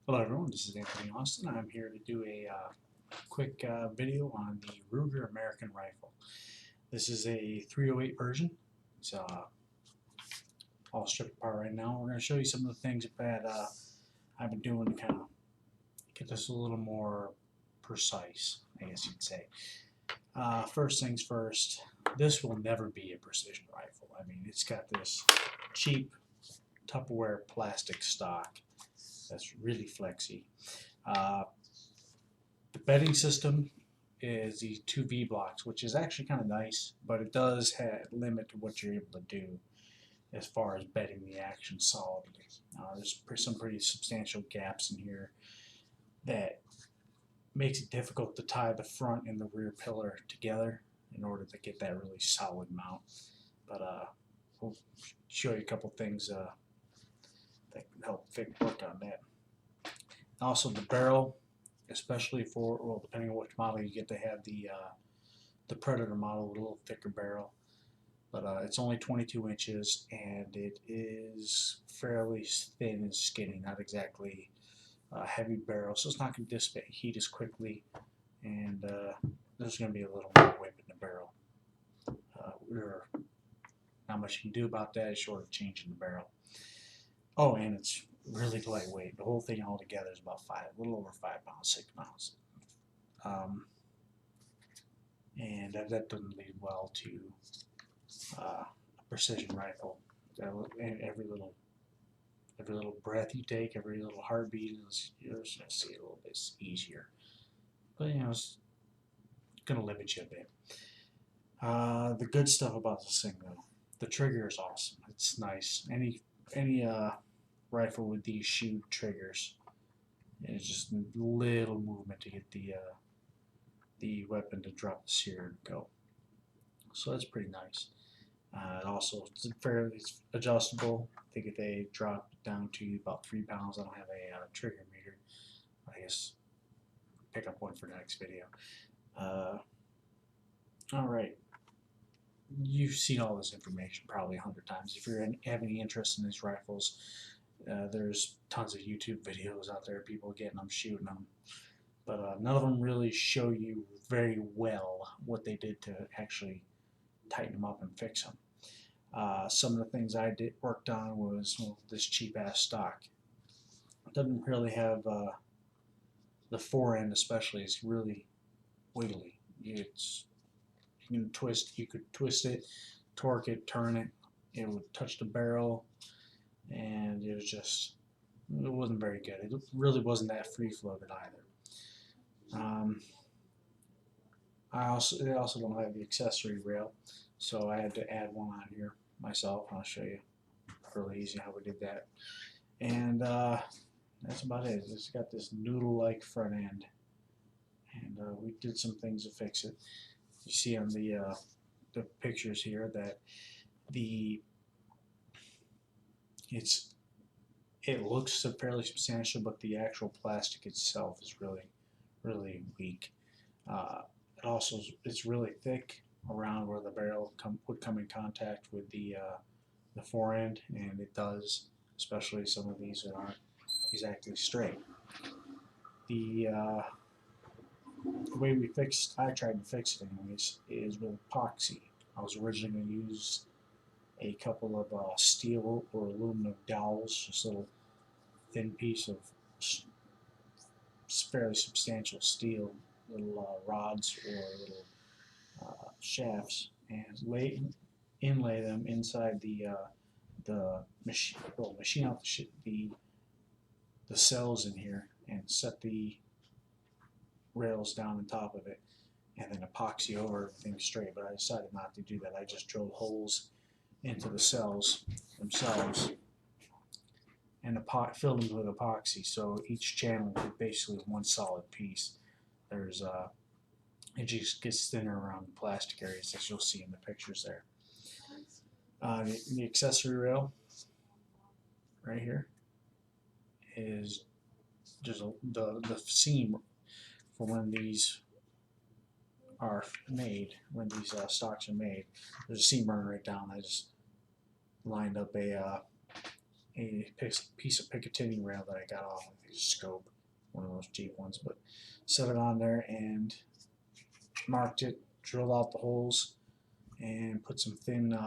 Hello everyone, this is Anthony Austin. I'm here to do a quick video on the Ruger American Rifle. This is a 308 version. It's all stripped apart right now. We're going to show you some of the things that I've been doing to kind of get this a little more precise, I guess you'd say. First things first, this will never be a precision rifle. I mean, it's got this cheap Tupperware plastic stock that's really flexy. Uh, the bedding system is the two V blocks, which is actually kind of nice, but it does limit what you're able to do as far as bedding the action solidly. There's some pretty substantial gaps in here that makes it difficult to tie the front and the rear pillar together in order to get that really solid mount. But we'll show you a couple things that can help work on that. Also, the barrel, especially for, well, depending on which model you get, to have the Predator model with a little thicker barrel. But it's only 22 inches and it is fairly thin and skinny, not exactly a heavy barrel, so it's not going to dissipate heat as quickly, and there's going to be a little more whip in the barrel. Not much you can do about that short of changing the barrel. Oh, and it's really lightweight. The whole thing altogether is about a little over 5 pounds, 6 pounds. And that doesn't lead well to a precision rifle. And every little breath you take, every little heartbeat, you're just going to see it a little bit easier. But it's going to limit you a bit. The good stuff about this thing, though, the trigger is awesome. It's nice. Any rifle with these shoe triggers, it's just a little movement to get the weapon to drop the sear and go. So that's pretty nice. It's fairly adjustable. I think if they drop down to about 3 pounds, I don't have a trigger meter. I guess pick up one for the next video. All right. You've seen all this information probably 100 times. If you have any interest in these rifles, there's tons of YouTube videos out there, people getting them, shooting them, but none of them really show you very well what they did to actually tighten them up and fix them. Some of the things I worked on was, well, this cheap ass stock. It doesn't really have the fore end, especially, is really wiggly. You could twist it, torque it, turn it. It would touch the barrel, and it wasn't very good. It really wasn't that free floated either. They also don't have the accessory rail, so I had to add one on here myself. I'll show you really easy how we did that. And that's about it. It's got this noodle-like front end, and we did some things to fix it. You see on the pictures here that it looks fairly substantial, but the actual plastic itself is really weak. It's really thick around where the barrel would come in contact with the fore end, and it does, especially some of these that aren't exactly straight. The way I tried to fix it anyways, is with epoxy. I was originally going to use a couple of steel or aluminum dowels, just a little thin piece of fairly substantial steel, little rods or little shafts, and inlay them inside the machine out the cells in here, and set the rails down on top of it, and then epoxy over everything straight. But I decided not to do that. I just drilled holes into the cells themselves and filled them with epoxy, so each channel is basically one solid piece. It just gets thinner around the plastic areas, as you'll see in the pictures there. The accessory rail right here is just the seam for when these are made, when these stocks are made. There's a seam running right down. I just lined up a a piece of Picatinny rail that I got off of a scope, one of those cheap ones, but set it on there and marked it, drilled out the holes, and put some thin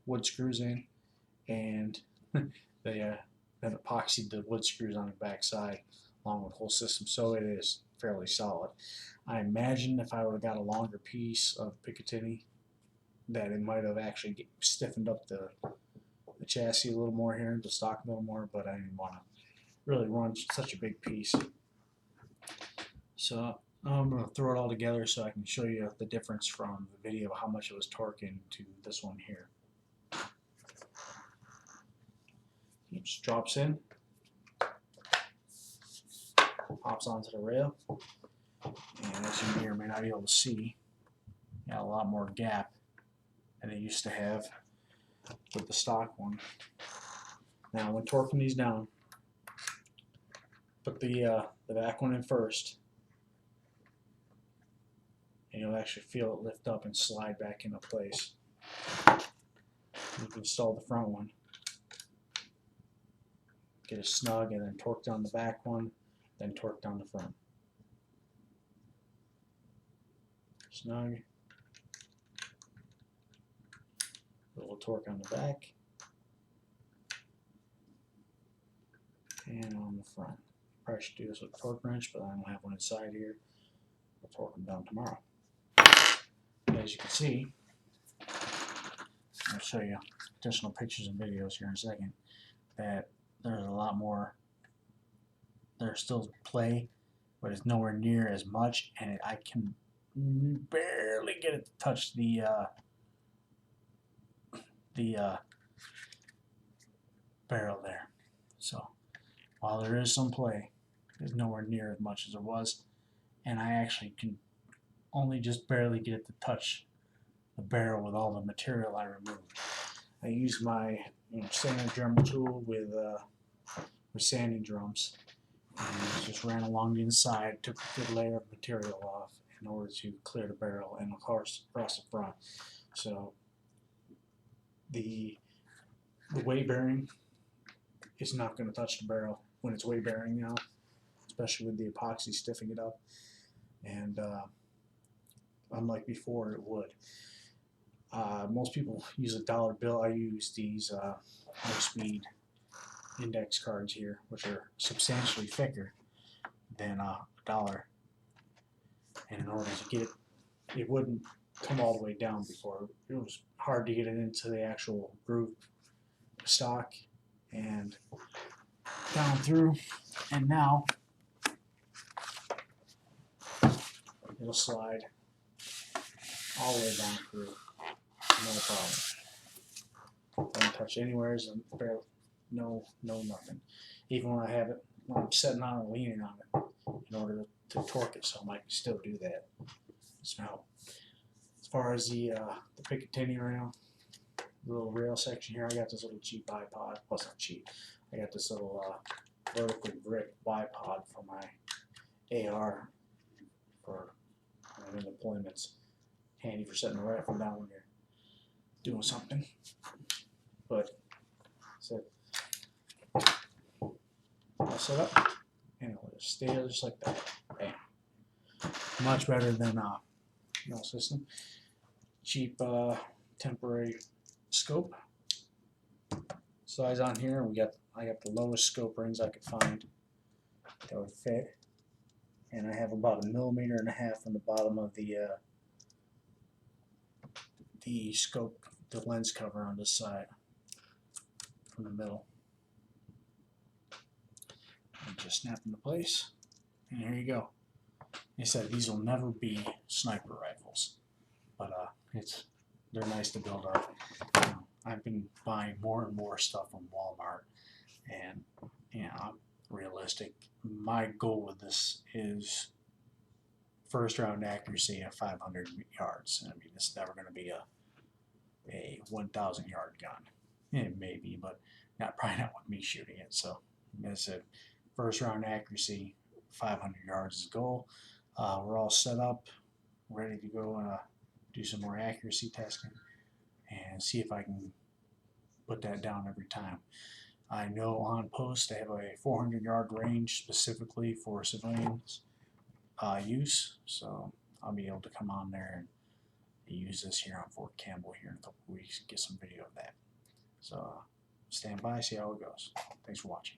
wood screws in, and they then epoxied the wood screws on the back side along with the whole system, so it is fairly solid. I imagine if I would have got a longer piece of Picatinny that it might have actually stiffened up the chassis a little more here, the stock a little more, but I didn't want to really run such a big piece. So I'm going to throw it all together so I can show you the difference from the video of how much it was torquing to this one here. It just drops in, pops onto the rail, and as you may or may not be able to see, got a lot more gap than it used to have with the stock one. Now when torquing these down, put the back one in first, and you'll actually feel it lift up and slide back into place. You can install the front one, get it snug, and then torque down the back one, then torque down the front. Snug, a little torque on the back, and on the front. Probably should do this with a torque wrench, but I don't have one inside here. I'll torque them down tomorrow. As you can see, I'll show you additional pictures and videos here in a second, that there's a lot more. There's still play, but it's nowhere near as much, and I can barely get it to touch the barrel there. So while there is some play, it's nowhere near as much as it was, and I actually can only just barely get it to touch the barrel with all the material I removed. I used my sanding drum tool with sanding drums, and just ran along the inside, took a good layer of material off in order to clear the barrel and of course across the front. So the weight bearing is not going to touch the barrel when it's weight bearing now, especially with the epoxy stiffing it up, and unlike before it would. Most people use a dollar bill. I use these high-speed index cards here, which are substantially thicker than a dollar, and in order to get it, it wouldn't come all the way down before. It was hard to get it into the actual groove stock and down through, and now it'll slide all the way down through, no problem. Don't touch anywhere, no nothing. Even when I have it, when I'm sitting on it, leaning on it, in order to torque it some, I can still do that. So as far as the Picatinny rail, little rail section here, I got this little cheap bipod. Well, it's not cheap. I got this little vertically brick bipod for my AR for deployments. Handy for setting the rifle down when you're doing something. But so I'll set up and it'll just stay there just like that. Bam. Much better than no system. Cheap temporary scope. Size on here, I got the lowest scope rings I could find that would fit, and I have about 1.5 millimeters from the bottom of the scope, the lens cover on this side from the middle. And just snap into place, and here you go. They said these will never be sniper rifles, but they're nice to build up. I've been buying more and more stuff from Walmart, and I'm realistic. My goal with this is first round accuracy of 500 yards. I mean, it's never going to be a 1,000 yard gun. It may be, but probably not with me shooting it. So I said, first round accuracy, 500 yards is the goal. We're all set up, ready to go do some more accuracy testing and see if I can put that down every time. I know on post they have a 400-yard range specifically for civilians use, so I'll be able to come on there and use this here on Fort Campbell here in a couple of weeks, get some video of that. So stand by, see how it goes. Thanks for watching.